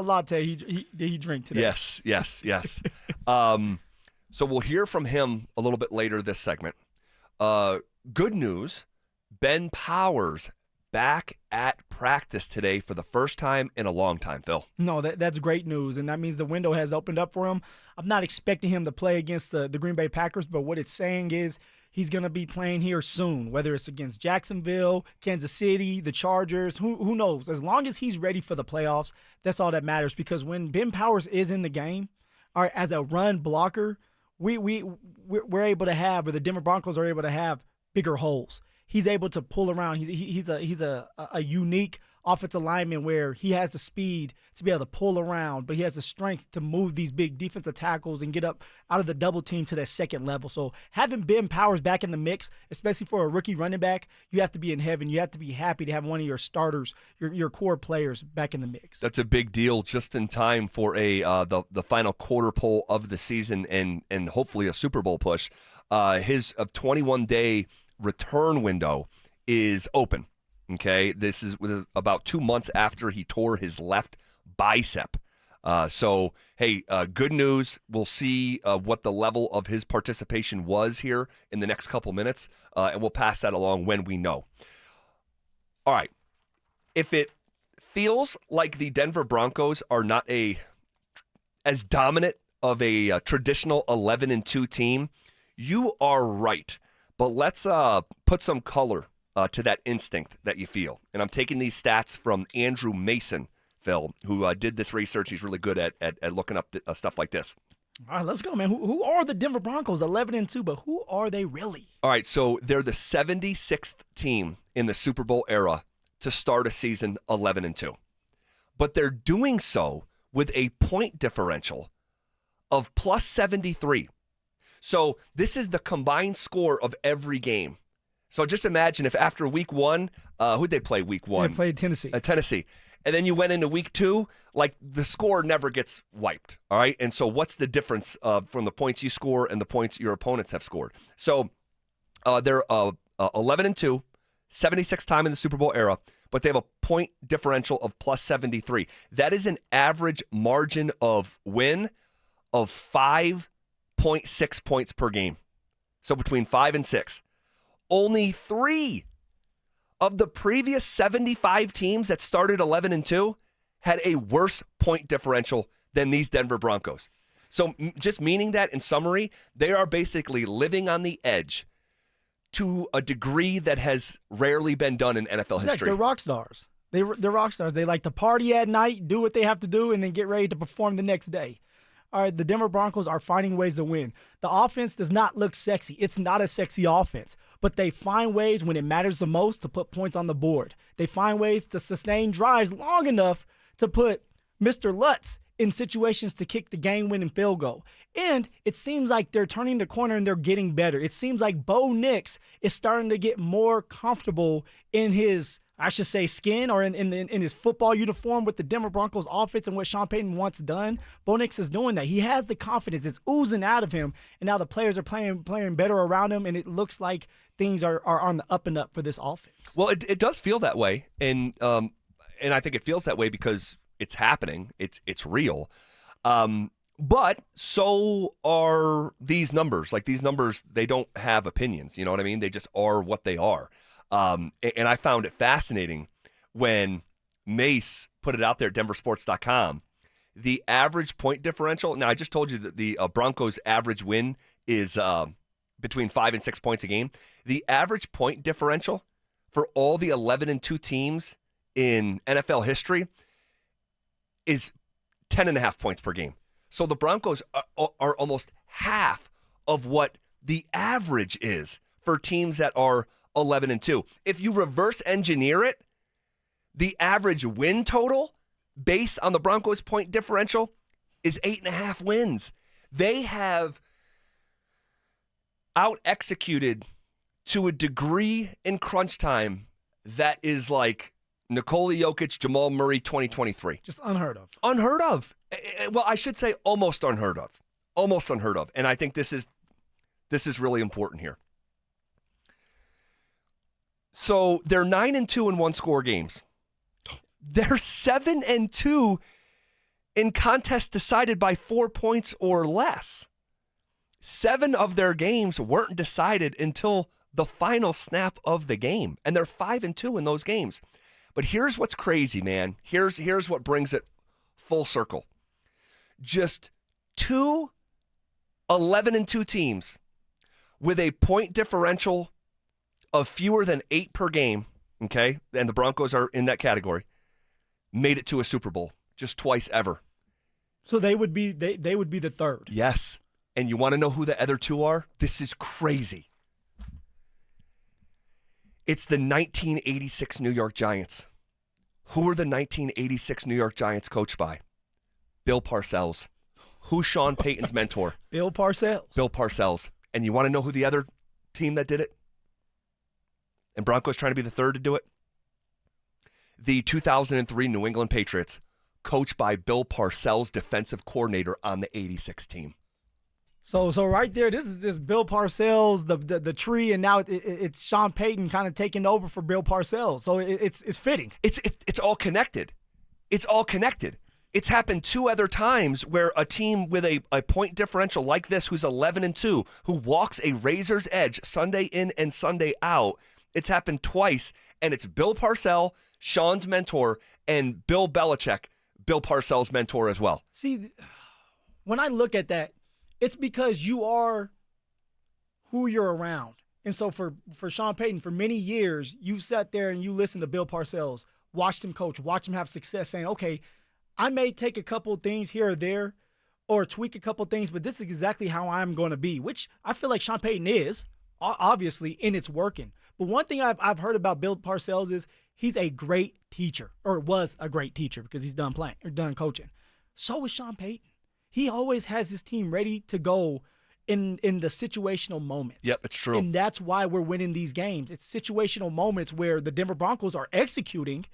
latte did he drink today? Yes. So we'll hear from him a little bit later this segment. Good news, Ben Powers back at practice today for the first time in a long time, Phil. No, that's great news, and that means the window has opened up for him. I'm not expecting him to play against the Green Bay Packers, but what it's saying is he's going to be playing here soon, whether it's against Jacksonville, Kansas City, the Chargers, who knows. As long as he's ready for the playoffs, that's all that matters, because when Ben Powers is in the game, all right, as a run blocker, we're able to have, or the Denver Broncos are able to have, bigger holes. He's able to pull around. He's a unique offensive lineman where he has the speed to be able to pull around, but he has the strength to move these big defensive tackles and get up out of the double team to that second level. So having Ben Powers back in the mix, especially for a rookie running back, you have to be in heaven. You have to be happy to have one of your starters, your core players back in the mix. That's a big deal, just in time for the final quarter pole of the season and hopefully a Super Bowl push. His 21-day return window is open. Okay, this is about 2 months after he tore his left bicep. So, hey, good news. We'll see what the level of his participation was here in the next couple minutes, and we'll pass that along when we know. All right, if it feels like the Denver Broncos are not as dominant of a traditional 11-2 team, you are right. But let's put some color to that instinct that you feel. And I'm taking these stats from Andrew Mason, Phil, who did this research. He's really good at looking up stuff like this. All right, let's go, man. Who are the Denver Broncos? 11-2, but who are they really? All right, so they're the 76th team in the Super Bowl era to start a season 11-2. But they're doing so with a point differential of plus 73. So this is the combined score of every game. So just imagine if after week one, who'd they play week one? They played Tennessee. Tennessee. And then you went into week two, like the score never gets wiped, all right? And so what's the difference from the points you score and the points your opponents have scored? So they're 11-2, 76th time in the Super Bowl era, but they have a point differential of plus 73. That is an average margin of win of 5.6 points per game. So between 5 and 6. Only 3 of the previous 75 teams that started 11-2 had a worse point differential than these Denver Broncos. So just meaning that in summary, they are basically living on the edge to a degree that has rarely been done in NFL history. They're rock stars. They're rock stars. They like to party at night, do what they have to do, and then get ready to perform the next day. All right, the Denver Broncos are finding ways to win. The offense does not look sexy. It's not a sexy offense, but they find ways when it matters the most to put points on the board. They find ways to sustain drives long enough to put Mr. Lutz in situations to kick the game-winning field goal. And it seems like they're turning the corner and they're getting better. It seems like Bo Nix is starting to get more comfortable in his, I should say, skin, or in his football uniform with the Denver Broncos offense and what Sean Payton wants done. Bo Nix is doing that. He has the confidence. It's oozing out of him, and now the players are playing better around him, and it looks like things are on the up and up for this offense. Well, it does feel that way, and I think it feels that way because it's happening. It's real. But so are these numbers. Like, these numbers, they don't have opinions. You know what I mean? They just are what they are. And I found it fascinating when Mace put it out there at denversports.com. The average point differential. Now, I just told you that the Broncos' average win is between 5 and 6 points a game. The average point differential for all the 11-2 teams in NFL history is 10.5 points per game. So the Broncos are almost half of what the average is for teams that are 11-2. If you reverse engineer it, the average win total based on the Broncos' point differential is 8.5 wins. They have out-executed to a degree in crunch time that is like Nikola Jokic, Jamal Murray 2023. Just unheard of. Unheard of. Well, I should say almost unheard of. Almost unheard of. And I think this is really important here. So they're 9-2 in one-score games. They're 7-2 in contests decided by 4 points or less. 7 of their games weren't decided until the final snap of the game, and they're 5-2 in those games. But here's what's crazy, man. Here's what brings it full circle. Just 2 11-2 teams with a point differential of fewer than 8 per game, okay, and the Broncos are in that category, made it to a Super Bowl just twice ever. So they would be the third. Yes. And you want to know who the other 2 are? This is crazy. It's the 1986 New York Giants. Who were the 1986 New York Giants coached by? Bill Parcells. Who's Sean Payton's mentor? Bill Parcells. Bill Parcells. And you want to know who the other team that did it? And Broncos trying to be the third to do it? The 2003 New England Patriots, coached by Bill Parcells, defensive coordinator on the 86 team. So right there, this is Bill Parcells, the tree, and now it's Sean Payton kind of taking over for Bill Parcells. So it's fitting. It's all connected. It's all connected. It's happened 2 other times where a team with a point differential like this, who's 11-2, who walks a razor's edge Sunday in and Sunday out. It's happened twice, and it's Bill Parcells, Sean's mentor, and Bill Belichick, Bill Parcells' mentor as well. See, when I look at that, it's because you are who you're around. And so for Sean Payton, for many years, you sat there and you listened to Bill Parcells, watched him coach, watched him have success, saying, okay, I may take a couple things here or there or tweak a couple things, but this is exactly how I'm going to be, which I feel like Sean Payton is, obviously, and it's working. But one thing I've heard about Bill Parcells is he's a great teacher, or was a great teacher because he's done playing or done coaching. So is Sean Payton. He always has his team ready to go in the situational moments. Yep, it's true. And that's why we're winning these games. It's situational moments where the Denver Broncos are executing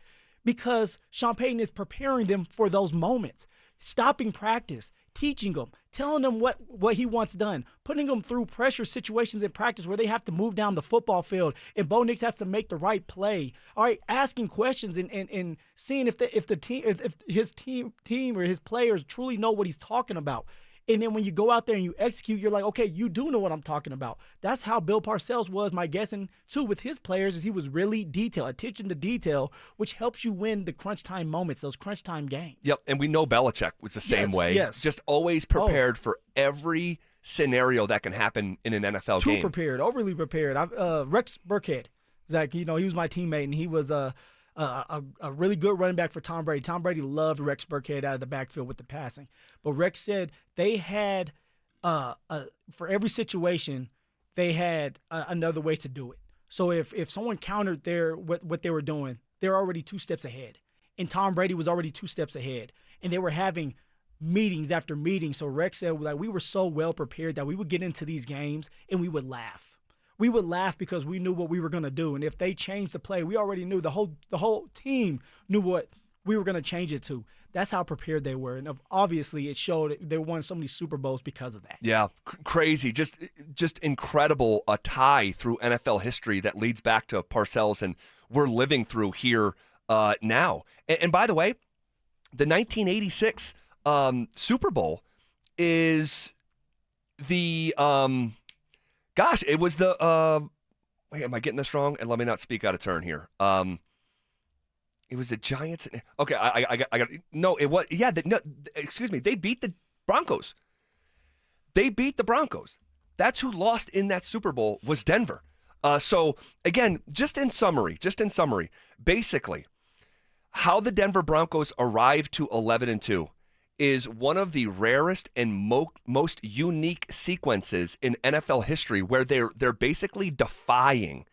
because Sean Payton is preparing them for those moments, stopping practice, teaching them, telling them what he wants done, putting them through pressure situations in practice where they have to move down the football field and Bo Nix has to make the right play. All right, asking questions and seeing if his team or his players truly know what he's talking about. And then when you go out there and you execute, you're like, okay, you do know what I'm talking about. That's how Bill Parcells was, my guessing, too, with his players, is he was really detailed, attention to detail, which helps you win the crunch time moments, those crunch time games. Yep, and we know Belichick was the same way. Yes. Just always prepared for every scenario that can happen in an NFL game. Too prepared, overly prepared. Rex Burkhead, Zach, he was my teammate, and he was a really good running back for Tom Brady. Tom Brady loved Rex Burkhead out of the backfield with the passing. But Rex said they had, for every situation, they had another way to do it. So if someone countered what they were doing, they're already 2 steps ahead. And Tom Brady was already 2 steps ahead. And they were having meetings after meetings. So Rex said, like, we were so well prepared that we would get into these games and we would laugh. We would laugh because we knew what we were going to do. And if they changed the play, we already knew, the whole team knew what we were going to change it to. That's how prepared they were. And obviously it showed they won so many Super Bowls because of that. Yeah, crazy. Just incredible, a tie through NFL history that leads back to Parcells, and we're living through here now. And by the way, the 1986 Super Bowl is the it was the wait, am I getting this wrong? And let me not speak out of turn here. It was the Giants. Okay, I got. No, it was. Yeah, excuse me. They beat the Broncos. They beat the Broncos. That's who lost in that Super Bowl, was Denver. So again, just in summary, basically, how the Denver Broncos arrived to 11-2 is one of the rarest and most unique sequences in NFL history, where they're basically defying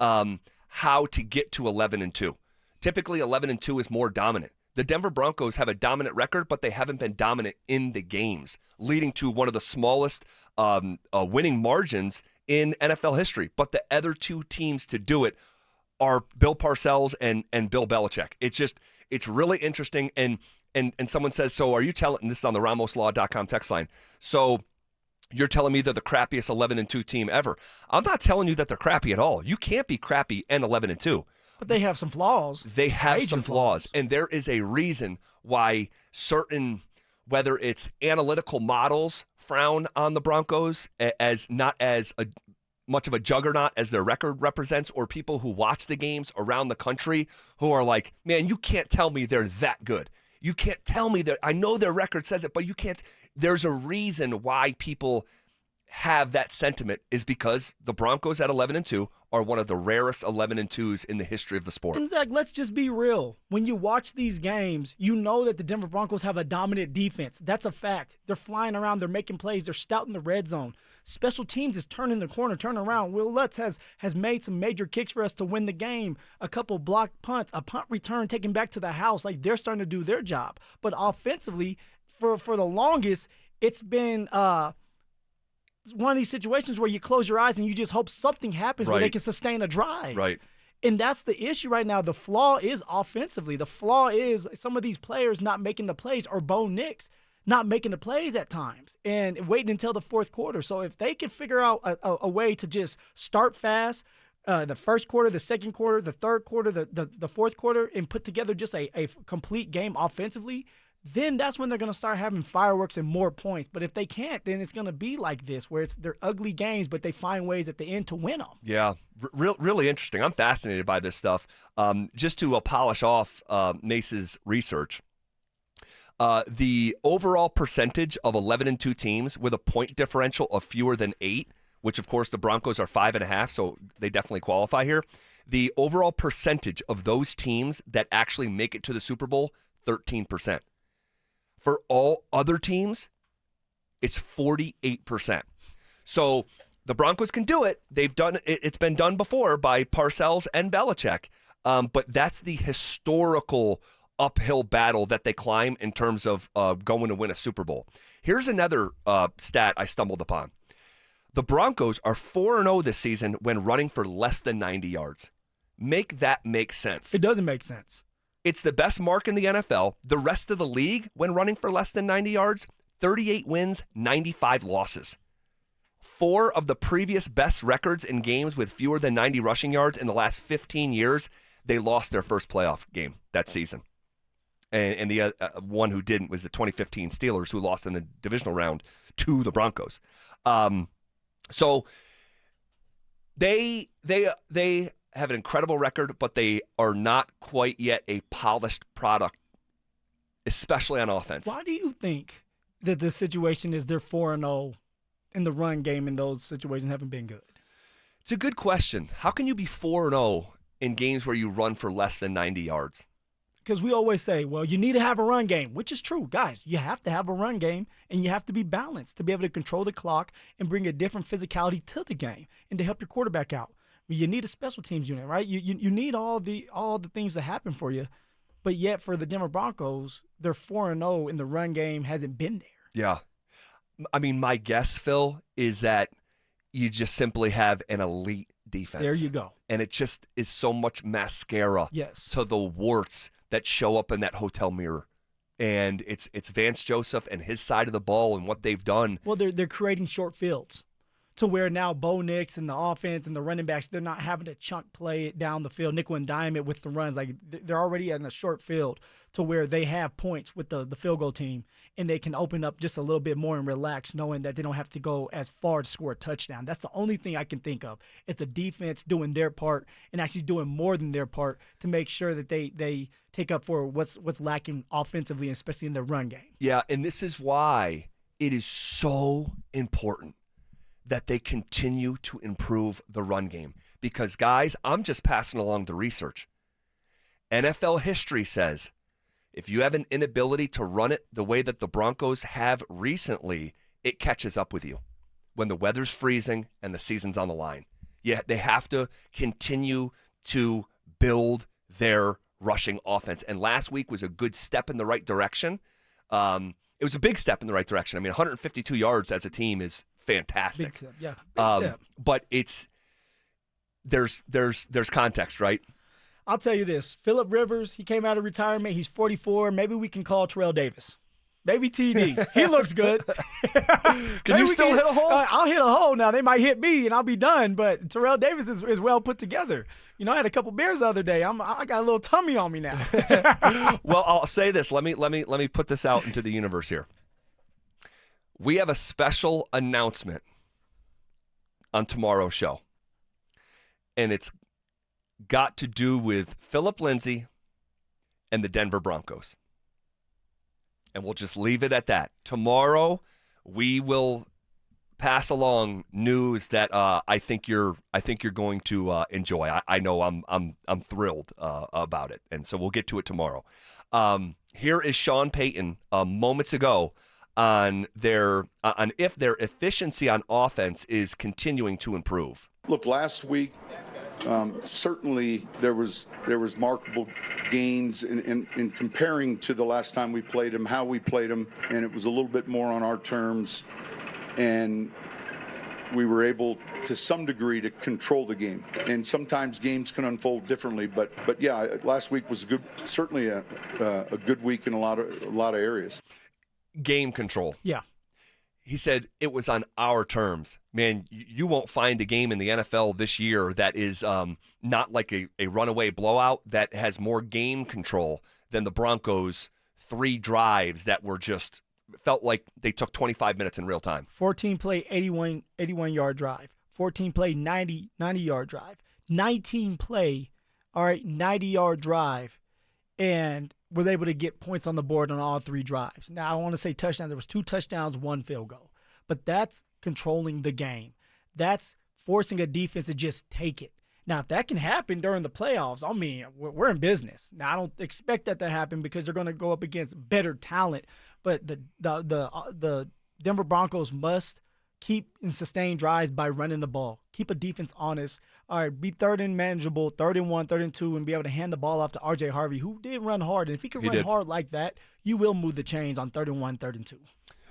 how to get to 11-2. Typically, 11-2 is more dominant. The Denver Broncos have a dominant record, but they haven't been dominant in the games, leading to one of the smallest winning margins in NFL history. But the other 2 teams to do it are Bill Parcells and Bill Belichick. It's really interesting. And someone says, so are you telling, and this is on the RamosLaw.com text line, so you're telling me they're the crappiest 11-2 team ever. I'm not telling you that they're crappy at all. You can't be crappy and 11-2. But they have some flaws. They have some flaws. And there is a reason why certain whether it's analytical models frown on the Broncos as not as much of a juggernaut as their record represents, or people who watch the games around the country who are like, man, you can't tell me they're that good. You can't tell me that. I know their record says it, but you can't. There's a reason why people have that sentiment, is because the Broncos at 11-2 are one of the rarest 11-2s in the history of the sport. And Zach, let's just be real. When you watch these games, you know that the Denver Broncos have a dominant defense. That's a fact. They're flying around. They're making plays. They're stout in the red zone. Special teams is turning the corner, turning around. Will Lutz has made some major kicks for us to win the game. A couple blocked punts, a punt return taken back to the house. Like, they're starting to do their job. But offensively, for the longest, it's been one of these situations where you close your eyes and you just hope something happens where they can sustain a drive. Right. And that's the issue right now. The flaw is offensively. The flaw is some of these players not making the plays, or Bo Nix not making the plays at times and waiting until the fourth quarter. So if they can figure out a way to just start fast, the first quarter, the second quarter, the third quarter, the fourth quarter, and put together just a complete game offensively, then that's when they're going to start having fireworks and more points. But if they can't, then it's going to be like this, where they're ugly games, but they find ways at the end to win them. Yeah, really interesting. I'm fascinated by this stuff. Just to polish off Mace's research, the overall percentage of 11-2 teams with a point differential of fewer than 8, which of course the Broncos are 5.5, so they definitely qualify here. The overall percentage of those teams that actually make it to the Super Bowl, 13%. For all other teams, it's 48%. So the Broncos can do it. They've done it. It's been done before by Parcells and Belichick. But that's the historical uphill battle that they climb in terms of going to win a Super Bowl. Here's another stat I stumbled upon. The Broncos are 4-0 this season when running for less than 90 yards. Make that make sense. It doesn't make sense. It's the best mark in the NFL. The rest of the league, when running for less than 90 yards, 38 wins, 95 losses. 4 of the previous best records in games with fewer than 90 rushing yards in the last 15 years, they lost their first playoff game that season. And the one who didn't was the 2015 Steelers, who lost in the divisional round to the Broncos. So they have an incredible record, but they are not quite yet a polished product, especially on offense. Why do you think that the situation is they're 4-0 in the run game and those situations haven't been good? It's a good question. How can you be 4-0 in games where you run for less than 90 yards? Because we always say, well, you need to have a run game, which is true. Guys, you have to have a run game, and you have to be balanced to be able to control the clock and bring a different physicality to the game and to help your quarterback out. You need a special teams unit, right? You need all the things to happen for you. But yet for the Denver Broncos, they're 4-0 and the run game hasn't been there. Yeah. I mean, my guess, Phil, is that you just simply have an elite defense. There you go. And it just is so much mascara to the warts that show up in that hotel mirror. And it's Vance Joseph and his side of the ball and what they've done. Well, they're creating short fields to where now Bo Nix and the offense and the running backs, they're not having to chunk play it down the field, nickel and dime it with the runs. Like, they're already in a short field to where they have points with the field goal team, and they can open up just a little bit more and relax, knowing that they don't have to go as far to score a touchdown. That's the only thing I can think of. It's the defense doing their part and actually doing more than their part to make sure that they take up for what's lacking offensively, especially in the run game. Yeah, and this is why it is so important that they continue to improve the run game. Because, guys, I'm just passing along the research. NFL history says if you have an inability to run it the way that the Broncos have recently, it catches up with you when the weather's freezing and the season's on the line. Yeah, they have to continue to build their rushing offense. And last week was a good step in the right direction. It was a big step in the right direction. I mean, 152 yards as a team is fantastic. Big step, yeah. Big step. But there's context, right? I'll tell you this. Phillip Rivers, he came out of retirement. He's 44. Maybe we can call Terrell Davis. Maybe TD. He looks good. Can you still hit a hole? I'll hit a hole now. They might hit me, and I'll be done. But Terrell Davis is well put together. You know, I had a couple beers the other day. I got a little tummy on me now. Well, I'll say this. Let me put this out into the universe here. We have a special announcement on tomorrow's show, and it's got to do with Phillip Lindsay and the Denver Broncos. And we'll just leave it at that. Tomorrow, we will pass along news that I think you're going to enjoy. I know I'm thrilled about it, and so we'll get to it tomorrow. Here is Sean Payton moments ago on if their efficiency on offense is continuing to improve. Look, last week certainly there was markable gains in comparing to the last time we played them, how we played them, and it was a little bit more on our terms, and we were able to some degree to control the game. And sometimes games can unfold differently, but yeah, last week was certainly a good week in a lot of areas. Game control. Yeah. He said it was on our terms. Man, you won't find a game in the NFL this year that is not like a runaway blowout that has more game control than the Broncos' 3 drives that were just felt like they took 25 minutes in real time. 14-play, 81-yard drive. 14-play, 90-yard drive. 19-play, 90-yard drive. And was able to get points on the board on all 3 drives. Now, I want to say touchdown. There was 2 touchdowns, 1 field goal. But that's controlling the game. That's forcing a defense to just take it. Now, if that can happen during the playoffs, I mean, we're in business. Now, I don't expect that to happen because they're going to go up against better talent. But the Denver Broncos must keep and sustain drives by running the ball. Keep a defense honest. All right, be third and manageable, 3rd and 1, 3rd and 2, and be able to hand the ball off to R.J. Harvey, who did run hard. And if he can run hard like that, you will move the chains on 3rd and 1, 3rd and 2.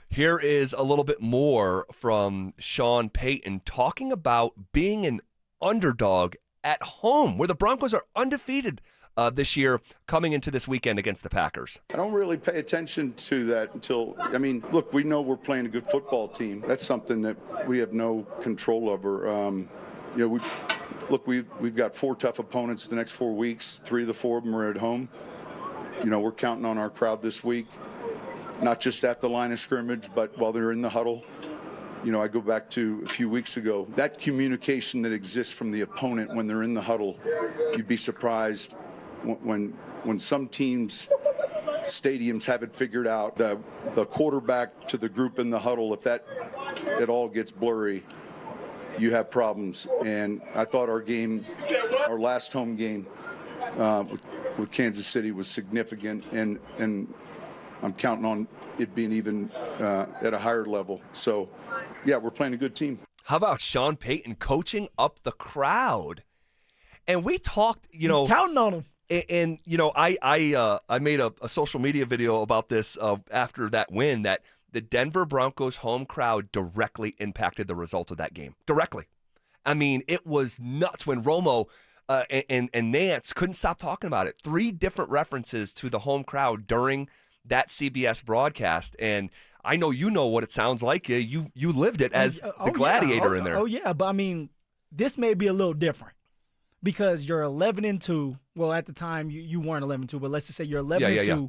Here is a little bit more from Sean Payton talking about being an underdog at home, where the Broncos are undefeated this year coming into this weekend against the Packers. I don't really pay attention to that until, look, we know we're playing a good football team. That's something that we have no control over. We've got 4 tough opponents the next 4 weeks. 3 of the 4 of them are at home. We're counting on our crowd this week, not just at the line of scrimmage, but while they're in the huddle. I go back to a few weeks ago. That communication that exists from the opponent when they're in the huddle, you'd be surprised when some teams, stadiums have it figured out. The quarterback to the group in the huddle, if that it all gets blurry, you have problems. And I thought our last home game with Kansas City was significant, and I'm counting on it being even at a higher level. So, yeah, we're playing a good team. How about Sean Payton coaching up the crowd? And we talked, counting on him. And I made a social media video about this after that win, that the Denver Broncos home crowd directly impacted the result of that game. Directly. I mean, it was nuts when Romo and Nance couldn't stop talking about it. 3 different references to the home crowd during that CBS broadcast, and I know you know what it sounds like. You lived it as the gladiator in there. Oh yeah, but this may be a little different because you're 11-2. Well, at the time you weren't 11-2, but let's just say you're 11-2. Yeah.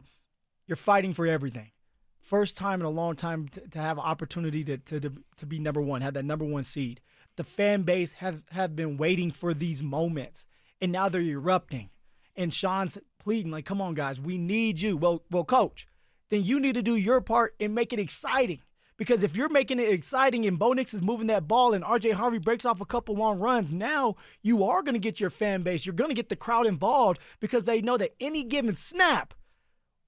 You're fighting for everything. First time in a long time to have an opportunity to be number 1, have that number 1 seed. The fan base have been waiting for these moments, and now they're erupting. And Sean's pleading, like, come on, guys, we need you. Well, coach, then you need to do your part and make it exciting. Because if you're making it exciting and Bo Nix is moving that ball and R.J. Harvey breaks off a couple long runs, now you are going to get your fan base. You're going to get the crowd involved because they know that any given snap,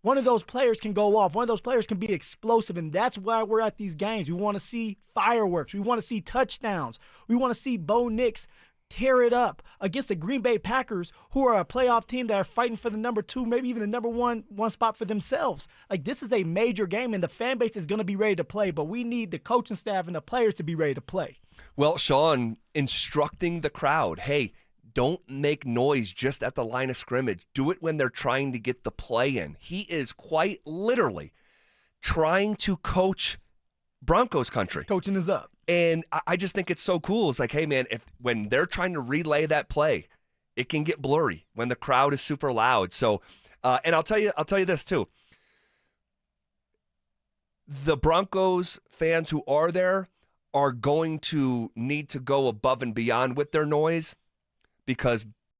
one of those players can go off. One of those players can be explosive, and that's why we're at these games. We want to see fireworks. We want to see touchdowns. We want to see Bo Nix tear it up against the Green Bay Packers, who are a playoff team that are fighting for the number 2, maybe even the number one spot for themselves. Like, this is a major game, and the fan base is going to be ready to play, but we need the coaching staff and the players to be ready to play. Well, Sean, instructing the crowd, hey, don't make noise just at the line of scrimmage. Do it when they're trying to get the play in. He is quite literally trying to coach Broncos Country. His coaching is up. And I just think it's so cool. It's like, hey, man, when they're trying to relay that play, it can get blurry when the crowd is super loud. So, and I'll tell you this too. the Broncos fans who are there are going to need to go above and beyond with their noise, because